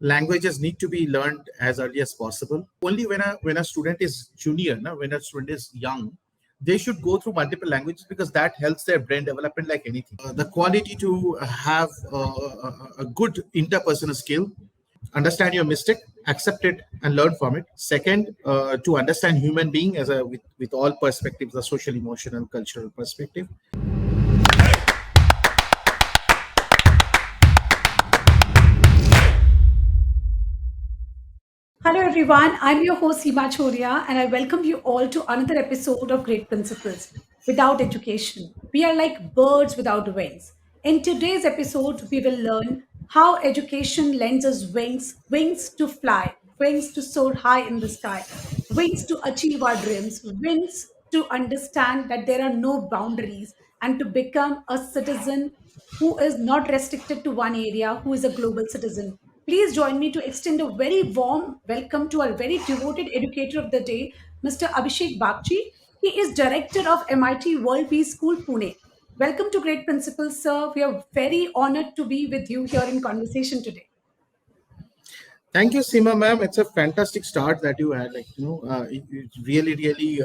Languages need to be learned as early as possible. Only when a student is junior, no, when a student is young, they should go through multiple languages because that helps their brain development like anything. The quality to have a good interpersonal skill, understand your mistake, accept it, and learn from it. Second, to understand human being as a with all perspectives, the social, emotional, cultural perspective. Hello everyone, I'm your host Seema Chhoriya and I welcome you all to another episode of Great Principles. Without education, we are like birds without wings. In today's episode, we will learn how education lends us wings, wings to fly, wings to soar high in the sky, wings to achieve our dreams, wings to understand that there are no boundaries and to become a citizen who is not restricted to one area, who is a global citizen. Please join me to extend a very warm welcome to our very devoted educator of the day, Mr. Abhishek Bagchi. He is director of MIT World Peace School, Pune. Welcome to Great Principles, sir. We are very honored to be with you here in conversation today. Thank you, Seema ma'am. It's a fantastic start that you had. It really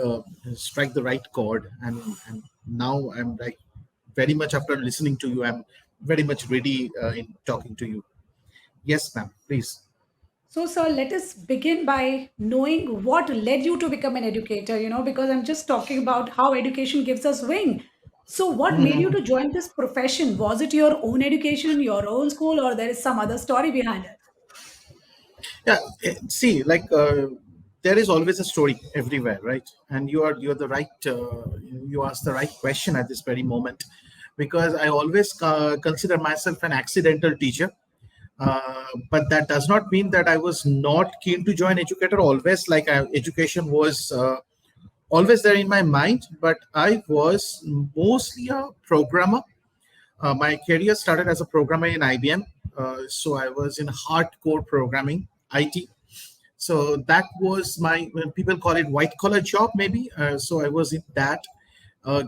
strike the right chord, and now I'm like very much after listening to you, I'm very much ready in talking to you. Yes, ma'am. Please. So, sir, let us begin by knowing what led you to become an educator, because I'm just talking about how education gives us wing. So, what made you to join this profession? Was it your own education, your own school, or there is some other story behind it? Yeah. See, there is always a story everywhere, right? And you're the right. You asked the right question at this very moment, because I always consider myself an accidental teacher. But that does not mean that I was not keen to join educator. Always, education was always there in my mind, but I was mostly a programmer. My career started as a programmer in IBM, so I was in hardcore programming, IT. So that was my, when people call it white collar job, maybe. So I was in that,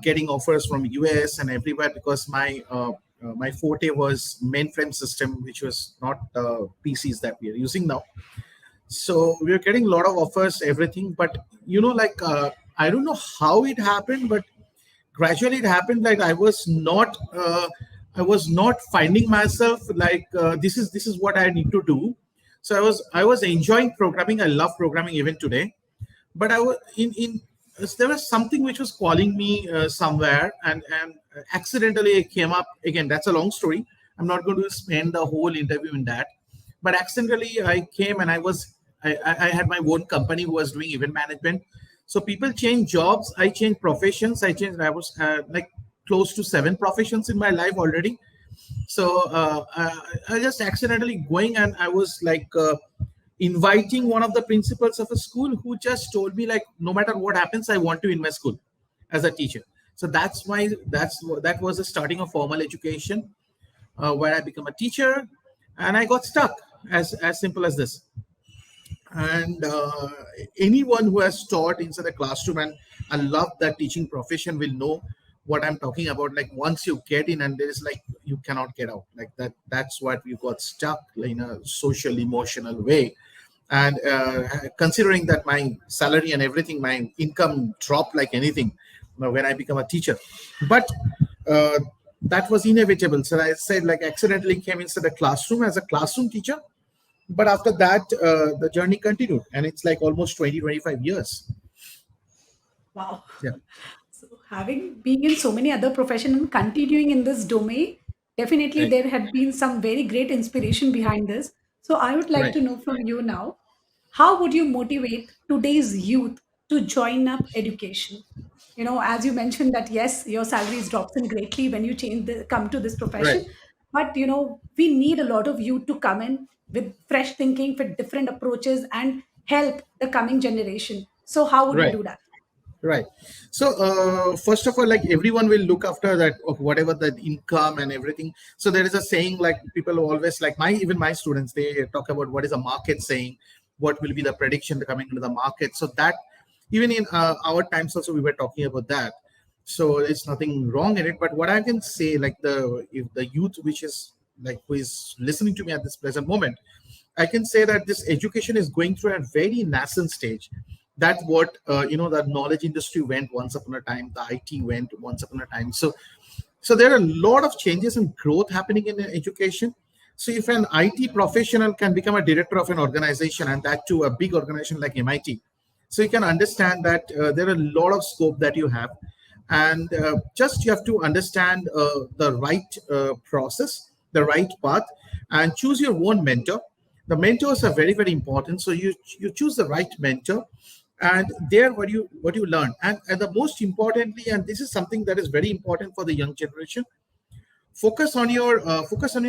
getting offers from US and everywhere, because my forte was mainframe system, which was not PCs that we are using now. So we were getting a lot of offers, everything. But I don't know how it happened, but gradually it happened. Like I was not finding myself like, this is what I need to do. So I was enjoying programming. I love programming even today. But I was in there was something which was calling me somewhere, and accidentally it came up again. That's a long story. I'm not going to spend the whole interview in that. But accidentally I came, and I had my own company who was doing event management. So people change jobs, I changed professions. I was like close to 7 professions in my life already. So I just accidentally going, and I was like, inviting one of the principals of a school, who just told me like, no matter what happens, I want to in my school as a teacher. So that was the starting of formal education, where I become a teacher, and I got stuck, as simple as this. And anyone who has taught inside a classroom and I love that teaching profession will know what I'm talking about. Like, once you get in, and there is like, you cannot get out, like that's what we got stuck in a social, emotional way. And considering that my salary and everything, my income dropped like anything when I become a teacher. But uh, that was inevitable. So I said, like, accidentally came inside a classroom as a classroom teacher. But after that, the journey continued, and it's like almost 20-25 years. Wow. Yeah. So, having been in so many other professions and continuing in this domain, definitely Right. there had been some very great inspiration behind this. So, I would like Right. to know from you now, how would you motivate today's youth to join up education? As you mentioned that yes, your salaries drops in greatly when you come to this Right. profession, but we need a lot of youth to come in with fresh thinking, with different approaches, and help the coming generation. So, how would you Right. do that? Right. So, first of all, like, everyone will look after that of whatever the income and everything. So there is a saying, like, people always, like, even my students, they talk about what is a market saying, what will be the prediction coming into the market. So that, even in our times also, we were talking about that. So it's nothing wrong in it. But what I can say, like, if the youth which is like, who is listening to me at this present moment, I can say that this education is going through a very nascent stage. That's what the knowledge industry went once upon a time. The IT went once upon a time. So there are a lot of changes and growth happening in education. So if an IT professional can become a director of an organization, and that too a big organization like MIT, so you can understand that there are a lot of scope that you have, and just you have to understand the right process, the right path, and choose your own mentor. The mentors are very, very important. So you choose the right mentor, and there what you learn, and the most importantly, and this is something that is very important for the young generation, focus on your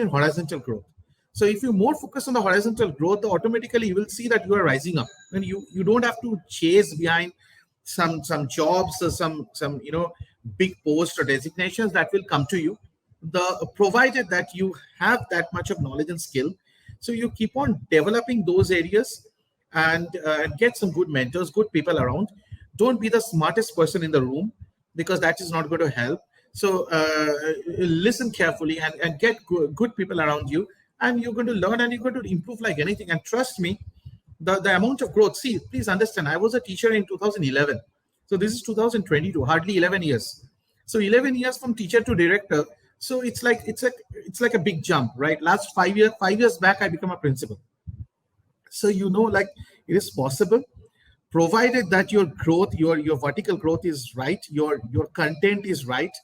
horizontal growth. So if you more focus on the horizontal growth, automatically you will see that you are rising up, and you don't have to chase behind some jobs or some big post or designations that will come to you. The Provided that you have that much of knowledge and skill, so you keep on developing those areas, and get some good mentors, good people around. Don't be the smartest person in the room, because that is not going to help. So listen carefully, and get good people around you, and you're going to learn, and you're going to improve like anything. And trust me, the amount of growth. See, please understand, I was a teacher in 2011. So this is 2022, hardly 11 years. So 11 years from teacher to director. So it's like a big jump, right? Last 5 years back, I become a principal. So like it is possible, provided that your growth, your vertical growth is right, your content is right,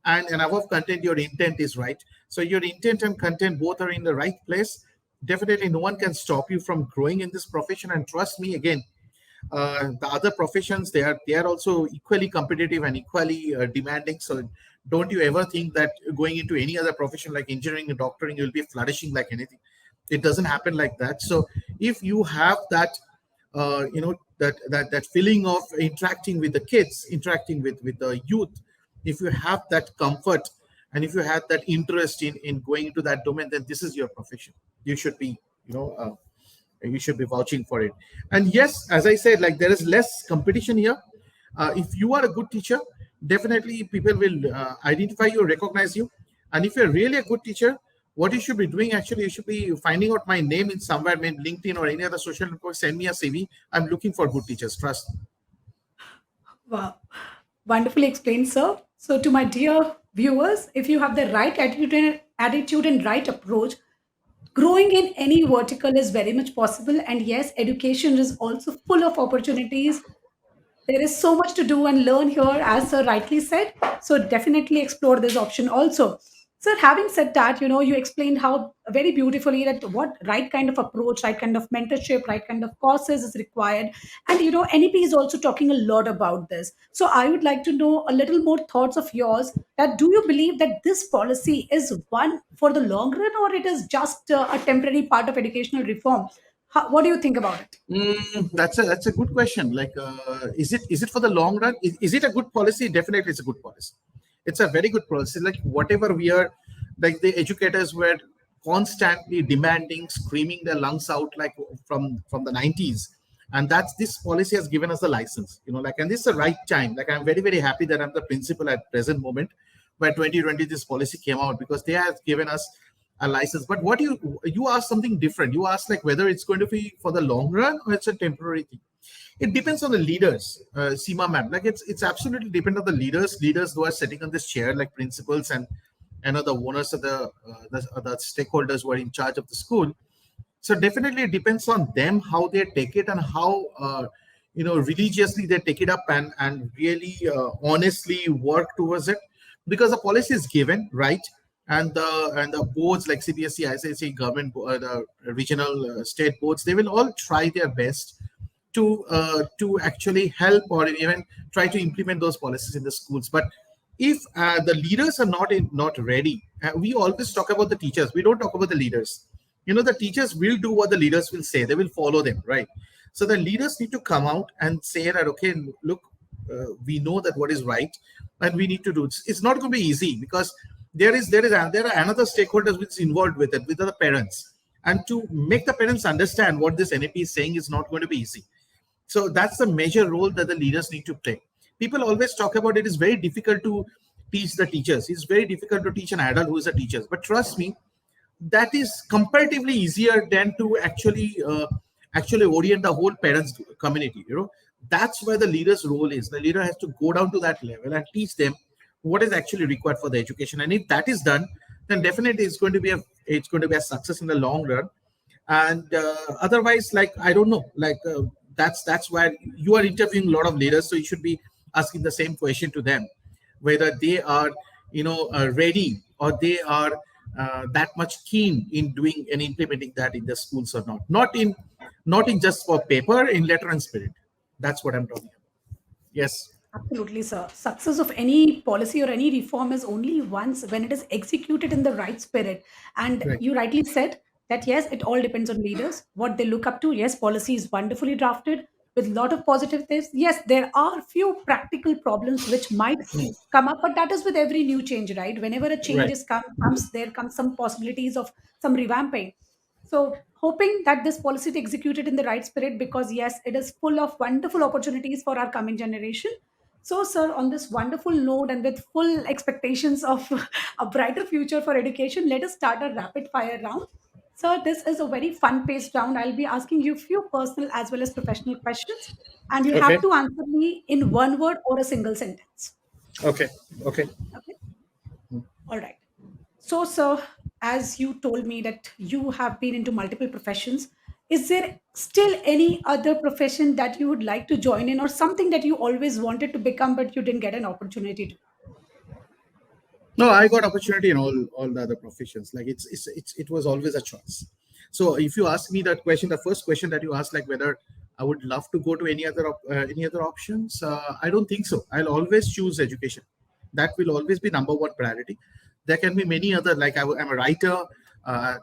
and above content, your intent is right. So your intent and content both are in the right place. Definitely no one can stop you from growing in this profession. And trust me, again, the other professions, they are also equally competitive and equally demanding. So don't you ever think that going into any other profession like engineering and doctoring, you'll be flourishing like anything. It doesn't happen like that. So if you have that that feeling of interacting with the kids, interacting with the youth, if you have that comfort, and if you have that interest in going into that domain, then this is your profession. You should be you should be vouching for it. And yes, as I said, like, there is less competition here. If you are a good teacher, definitely people will identify you, recognize you. And if you're really a good teacher, what you should be doing, actually, you should be finding out my name in somewhere, maybe LinkedIn or any other social network. Send me a CV. I'm looking for good teachers. Trust me. Wow. Wonderfully explained, sir. So, to my dear viewers, if you have the right attitude and right approach, growing in any vertical is very much possible. And yes, education is also full of opportunities. There is so much to do and learn here, as sir rightly said. So definitely explore this option also. Sir, having said that, you explained how very beautifully that what right kind of approach, right kind of mentorship, right kind of courses is required. And NEP is also talking a lot about this. So I would like to know a little more thoughts of yours, that do you believe that this policy is one for the long run, or it is just a temporary part of educational reform? What do you think about it? That's a good question. Like, is it for the long run? Is it a good policy? Definitely, it's a good policy. It's a very good policy. Like, whatever we are, like, the educators were constantly demanding, screaming their lungs out, like, from the 90s, and that's this policy has given us the license. Like, and this is the right time. Like, I'm very, very happy that I'm the principal at present moment, where 2020 this policy came out, because they have given us a license. But what you asked something different. You asked, like, whether it's going to be for the long run or it's a temporary thing. It depends on the leaders, Seema ma'am. Like, it's absolutely depend on the leaders who are sitting on this chair, like principals and the owners of the stakeholders who are in charge of the school. So definitely it depends on them how they take it, and how religiously they take it up, and really honestly work towards it, because the policy is given, right? And the boards like CBSE, ICSE, government, the regional state boards, they will all try their best to actually help, or even try to implement those policies in the schools. But if the leaders are not ready, we always talk about the teachers. We don't talk about the leaders. The teachers will do what the leaders will say. They will follow them, right? So the leaders need to come out and say that, okay, look, we know that what is right, and we need to do it. It's not going to be easy, because there are another stakeholders which is involved with it, with the parents, and to make the parents understand what this NAP is saying is not going to be easy. So that's the major role that the leaders need to play. People always talk about it is very difficult to teach the teachers. It's very difficult to teach an adult who is a teacher. But trust me, that is comparatively easier than to actually orient the whole parents community. That's where the leader's role is. The leader has to go down to that level and teach them what is actually required for the education. And if that is done, then definitely it's going to be a success in the long run. And otherwise, like, I don't know, like, that's why you are interviewing a lot of leaders, so you should be asking the same question to them, whether they are ready, or they are that much keen in doing and implementing that in the schools or not. Not in just for paper, in letter and spirit. That's what I'm talking about. Yes. Absolutely, sir. Success of any policy or any reform is only once when it is executed in the right spirit. And Right. you rightly said that yes, it all depends on leaders, what they look up to. Yes, policy is wonderfully drafted with a lot of positive things. Yes, there are few practical problems which might come up, but that is with every new change, right? Whenever a change Right. is comes, there comes some possibilities of some revamping. So, hoping that this policy is executed in the right spirit, because yes, it is full of wonderful opportunities for our coming generation. So, sir, on this wonderful note and with full expectations of a brighter future for education, let us start a rapid fire round. Sir, this is a very fun paced round. I'll be asking you a few personal as well as professional questions, and you have Okay. to answer me in one word or a single sentence. Okay. Okay. Okay. All right. So, sir, as you told me that you have been into multiple professions, is there still any other profession that you would like to join in, or something that you always wanted to become but you didn't get an opportunity to? No, I got opportunity in all the other professions. Like, it was always a choice. So if you ask me that question, the first question that you asked, like whether I would love to go to any other options, I don't think so. I'll always choose education. That will always be number one priority. There can be many other, like I'm a writer,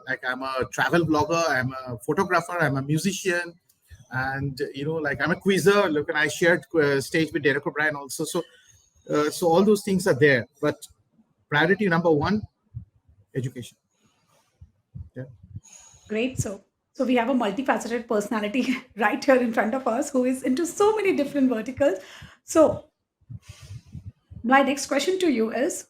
like I'm a travel blogger, I'm a photographer, I'm a musician, and like I'm a quizzer. Look, and I shared stage with Derek O'Brien also. So all those things are there, but priority number one, education. Yeah. Great. So we have a multifaceted personality right here in front of us who is into so many different verticals. So my next question to you is,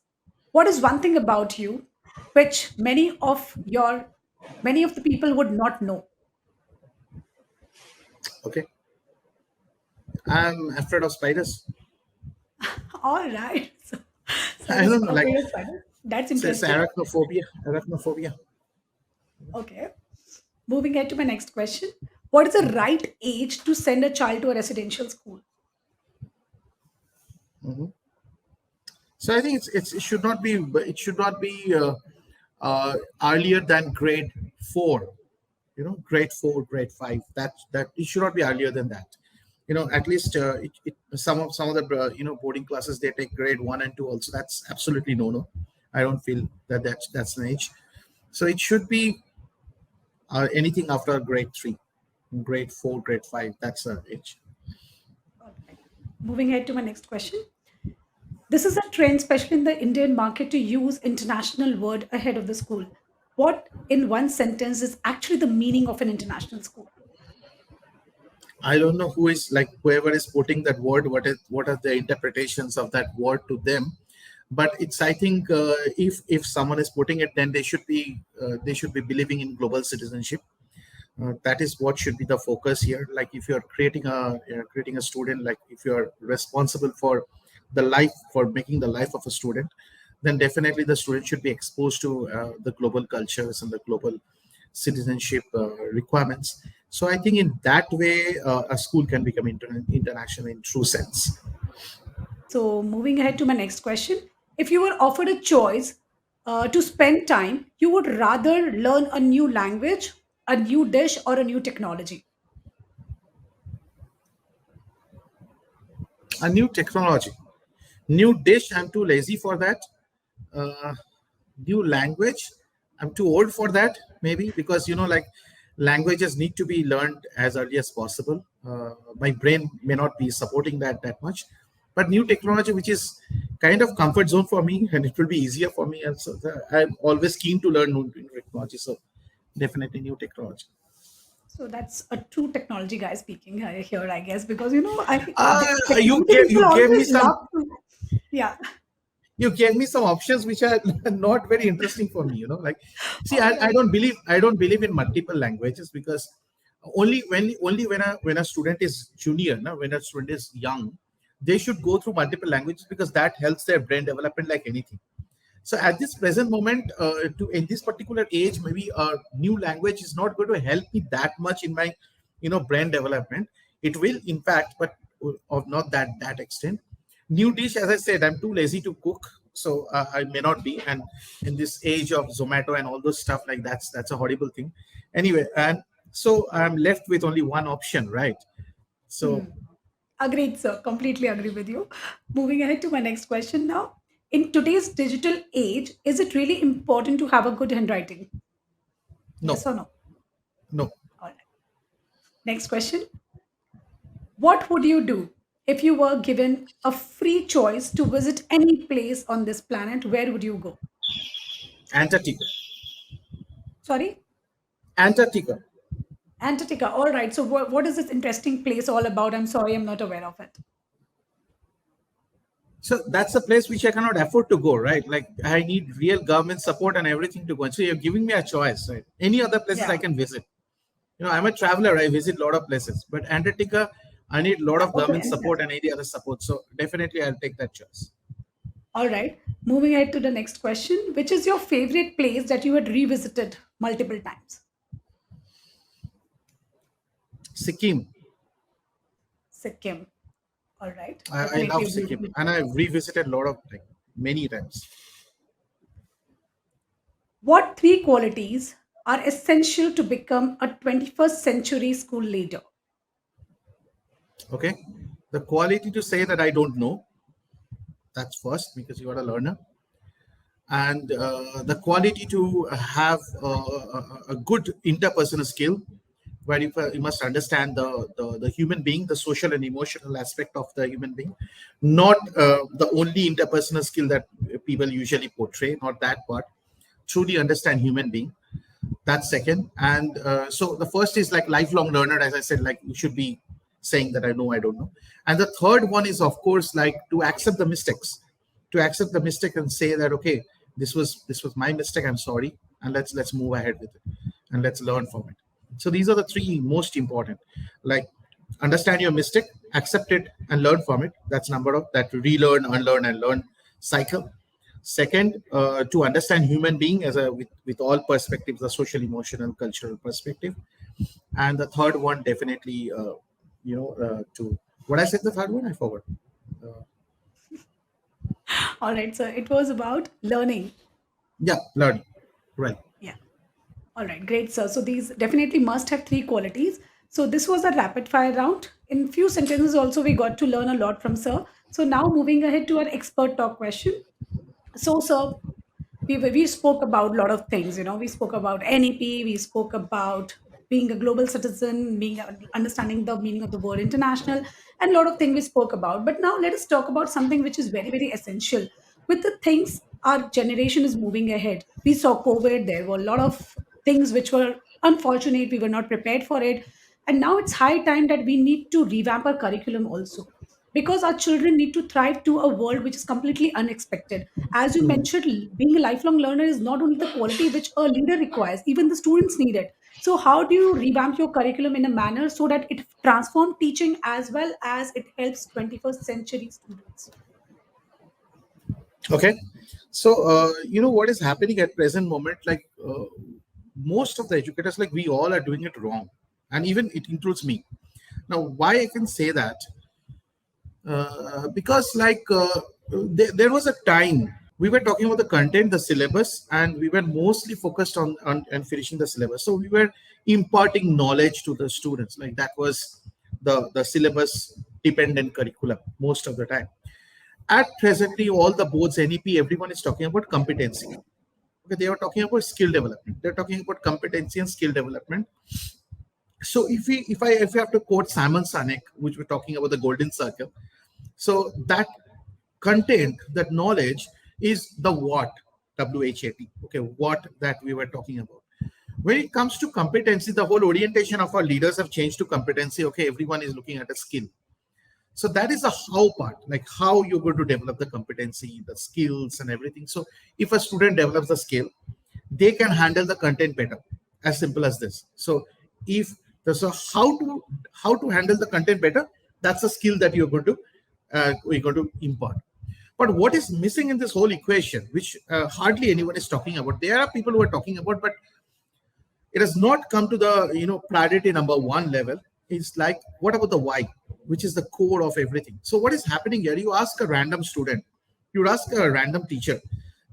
what is one thing about you which many of the people would not know? Okay. I'm afraid of spiders. All right. So I this don't know, like, afraid of spiders. That's it's interesting. arachnophobia. Arachnophobia. Okay. Moving ahead to my next question. What is the right age to send a child to a residential school? Mhm. So I think it should not be earlier than grade 4. Grade 4, grade 5. That it should not be earlier than that. At least some of the boarding classes, they take grade 1 and 2 also. That's absolutely no. I don't feel that that's an age. So it should be anything after grade 3, grade 4, grade 5. That's an age. All right. Moving ahead to my next question. This is a trend, especially in the Indian market, to use international word ahead of the school. What, in one sentence, is actually the meaning of an international school? I don't know whoever is putting that word. What are the interpretations of that word to them? But it's, I think, if someone is putting it, then they should be believing in global citizenship. That is what should be the focus here. Like, if you're creating a student, like if you're responsible for making the life of a student, then definitely the student should be exposed to the global cultures and the global citizenship requirements. So I think in that way, a school can become international in true sense. So, moving ahead to my next question. If you were offered a choice to spend time, you would rather learn a new language, a new dish, or a new technology? A new technology, new dish, I'm too lazy for that. uh, New language, I'm too old for that, maybe, because like, languages need to be learned as early as possible. My brain may not be supporting that much. But new technology, which is kind of comfort zone for me, and it will be easier for me, and so I'm always keen to learn new technology. So definitely new technology. So that's a true technology guy speaking here, I guess, because uh, you technology gave people you gave me always some love to. Yeah. You gave me some options which are not very interesting for me. Like, see, All I right. don't believe in multiple languages, because only when a student is junior, no, when a student is young, they should go through multiple languages, because that helps their brain development like anything. So at this present moment, to in this particular age, maybe a new language is not going to help me that much in my, brain development. It will, in fact, but of not that extent. New dish, as I said, I'm too lazy to cook, so I may not be. And in this age of Zomato and all those stuff, like that's a horrible thing. Anyway, and so I'm left with only one option, right? So Agreed, sir. Completely agree with you. Moving ahead to my next question now. In today's digital age, is it really important to have a good handwriting? Yes no, or no? no. All right. Next question. What would you do if you were given a free choice to visit any place on this planet? Where would you go? Antarctica. Sorry? Antarctica. Antarctica. All right. So, what is this interesting place all about? I'm sorry, I'm not aware of it. So that's a place which I cannot afford to go, right? Like, I need real government support and everything to go. And so you're giving me a choice, right? Any other places I Yeah. can visit. I'm a traveler. I visit a lot of places, but Antarctica, I need a lot of Okay. government support and any other support. So definitely, I'll take that choice. All right. Moving ahead to the next question. Which is your favorite place that you had revisited multiple times? Sikkim. Sikkim. All right. I Definitely love a Sikkim, beautiful and place. I've revisited a lot of, like, many times. What three qualities are essential to become a 21st century school leader? Okay, the quality to say that I don't know. That's first, because you are a learner. And the quality to have a good interpersonal skill, where you must understand the human being, the social and emotional aspect of the human being, not the only interpersonal skill that people usually portray, not that part. Truly understand human being. That's second. And so the first is like lifelong learner, as I said, like you should be saying that I don't know. And the third one is, of course, like to accept the mistakes, to accept the mistake and say that, okay, this was my mistake, I'm sorry, and let's move ahead with it, and let's learn from it. So these are the three most important. Like, understand your mistake, accept it, and learn from it. That's number of that relearn, unlearn, and learn cycle. Second, to understand human being as a with all perspectives, the social, emotional, cultural perspective. And the third one, definitely, to what I said. The third one, I forgot. Uh, All right. So, it was about learning. yeah, learning. Right. Yeah. All right, great, sir. So these definitely must have three qualities. So this was a rapid fire round. In few sentences, also we got to learn a lot from sir. So now moving ahead to our expert talk question. So, sir, we spoke about a lot of things. We spoke about NEP. We spoke about being a global citizen, being understanding the meaning of the word international, and a lot of things we spoke about. But now let us talk about something which is very very essential. With the things our generation is moving ahead, we saw COVID. There were a lot of things which were unfortunate. We were not prepared for it, and now it's high time that we need to revamp our curriculum also, because our children need to thrive to a world which is completely unexpected. As you mentioned, being a lifelong learner is not only the quality which a leader requires, even the students need it. So how do you revamp your curriculum in a manner so that it transforms teaching as well as it helps 21st century students? Okay. So what is happening at present moment, like, most of the educators, like we all are doing it wrong, and even it includes me. Now, why I can say that, because, like, there was a time we were talking about the content, the syllabus, and we were mostly focused on finishing the syllabus. So we were imparting knowledge to the students, like that was the syllabus dependent curriculum most of the time. At presently, all the boards, NEP, everyone is talking about competency. Okay, they are talking about skill development. They're talking about competency and skill development. So if we have to quote Simon Sinek, which we're talking about the golden circle, so that content, that knowledge is the what, WHAT. Okay, what that we were talking about. When it comes to competency, the whole orientation of our leaders have changed to competency. Okay, everyone is looking at a skill. So that is the how part, like how you're going to develop the competency, the skills, and everything. So if a student develops the skill, they can handle the content better. As simple as this. So if so how to handle the content better, that's a skill that you're going to impart. But what is missing in this whole equation, which hardly anyone is talking about? There are people who are talking about, but it has not come to the priority number one level. It's like, what about the why, which is the core of everything? So what is happening here? You ask a random student, you ask a random teacher,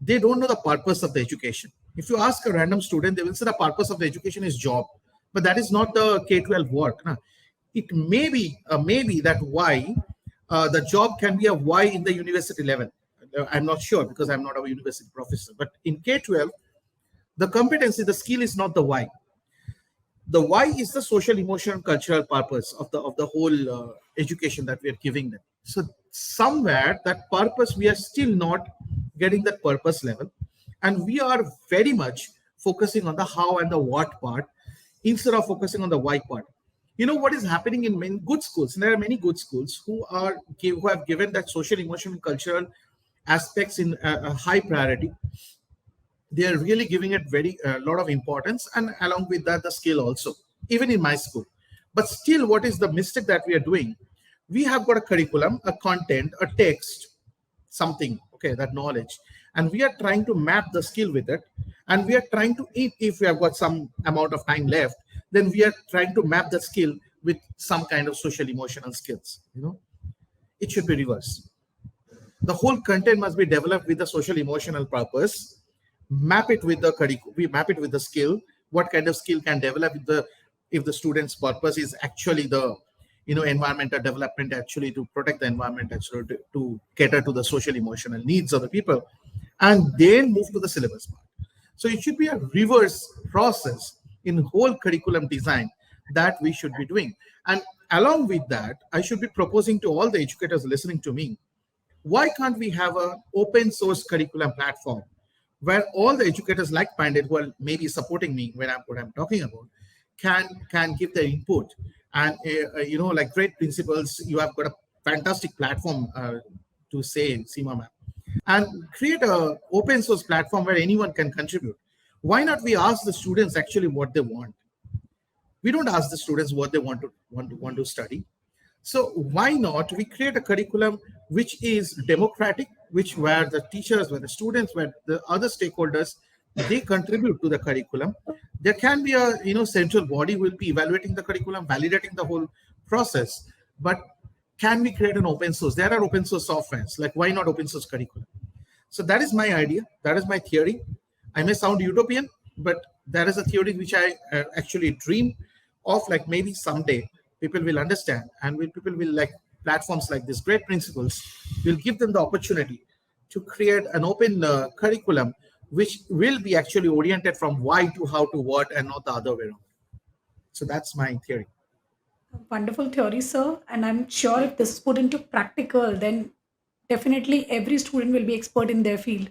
they don't know the purpose of the education. If you ask a random student, they will say the purpose of the education is job, but that is not the K-12 work. Nah. It may be that why the job can be a why in the university level. I'm not sure because I'm not a university professor, but in K-12, the competency, the skill is not the why. The why is the social, emotional, cultural purpose of the whole education that we are giving them. So somewhere that purpose, we are still not getting that purpose level, and we are very much focusing on the how and the what part instead of focusing on the why part. You know what is happening in many good schools? And there are many good schools who have given that social, emotional, cultural aspects in a high priority. They are really giving it very lot of importance, and along with that the skill also, even in my school. But still, what is the mistake that we are doing? We have got a curriculum, a content, a text, something, okay, that knowledge, and we are trying to map the skill with it, and we are trying to eat. If we have got some amount of time left, then we are trying to map the skill with some kind of social, emotional skills. It should be reversed. The whole content must be developed with the social, emotional purpose. Map it with the curriculum, we map it with the skill. What kind of skill can develop if the student's purpose is actually the environmental development, actually to protect the environment, actually to cater to the social, emotional needs of the people, and then move to the syllabus part. So it should be a reverse process in whole curriculum design that we should be doing. And along with that, I should be proposing to all the educators listening to me, why can't we have an open source curriculum platform where all the educators like-minded who are maybe supporting me when what I'm talking about can give their input, and like great principles, you have got a fantastic platform to say, Seema ma'am, and create a open source platform where anyone can contribute. Why not we ask the students actually what they want? We don't ask the students what they want to study. So why not we create a curriculum which is democratic, which where the teachers, where the students, where the other stakeholders, they contribute to the curriculum. There can be a central body will be evaluating the curriculum, validating the whole process. But can we create an open source? There are open source softwares. Like, why not open source curriculum? So that is my idea. That is my theory. I may sound utopian, but that is a theory which I actually dream of. Like, maybe someday people will understand, and people will like platforms like this, great principles, will give them the opportunity to create an open curriculum which will be actually oriented from why to how to what, and not the other way around. So that's my theory. Wonderful theory, sir. And I'm sure if this is put into practical, then definitely every student will be expert in their field.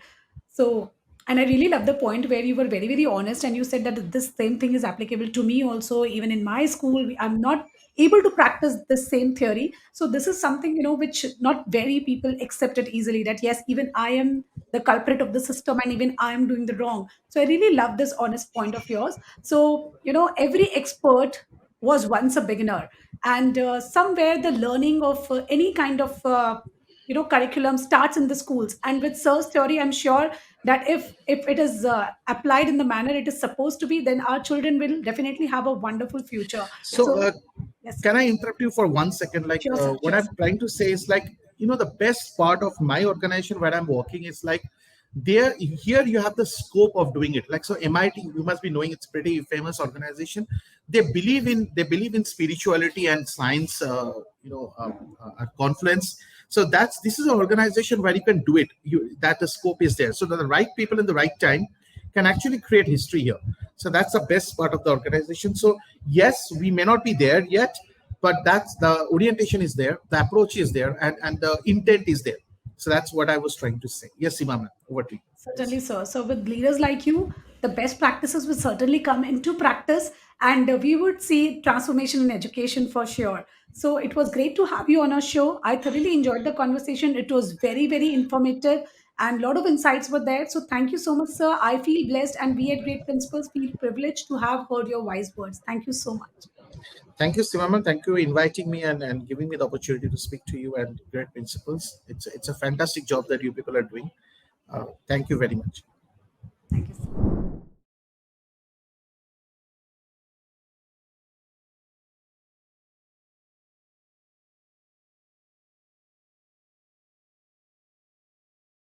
So, and I really love the point where you were very, very honest and you said that this same thing is applicable to me also. Even in my school, I'm not able to practice the same theory. So, this is something, which not very people accept it easily, that yes, even I am the culprit of the system and even I am doing the wrong. So, I really love this honest point of yours. So, every expert was once a beginner, and somewhere the learning of any kind of curriculum starts in the schools. And with sir's theory, I'm sure that if it is applied in the manner it is supposed to be, then our children will definitely have a wonderful future. So So yes, can I interrupt you for 1 second? Like, sure sir, what sure I'm sir. trying to say is, like, the best part of my organization where I'm working is like, there here you have the scope of doing it. Like, so MIT, you must be knowing, it's pretty famous organization. They believe in spirituality and science, confluence. So this is an organization where you can do it. That the scope is there, so that the right people in the right time can actually create history here. So that's the best part of the organization. So yes, we may not be there yet, but that's the orientation is there, the approach is there, and the intent is there. So that's what I was trying to say. Yes, Seema ma'am, over to you. Certainly, sir. So with leaders like you, the best practices will certainly come into practice, and we would see transformation in education for sure. So it was great to have you on our show. I thoroughly enjoyed the conversation. It was very, very informative, and a lot of insights were there. So thank you so much, sir. I feel blessed, and we at Great Principles feel privileged to have heard your wise words. Thank you so much. Thank you, Simama. Thank you for inviting me and giving me the opportunity to speak to you and Great Principles. It's a fantastic job that you people are doing. Thank you very much. Thank you, sir.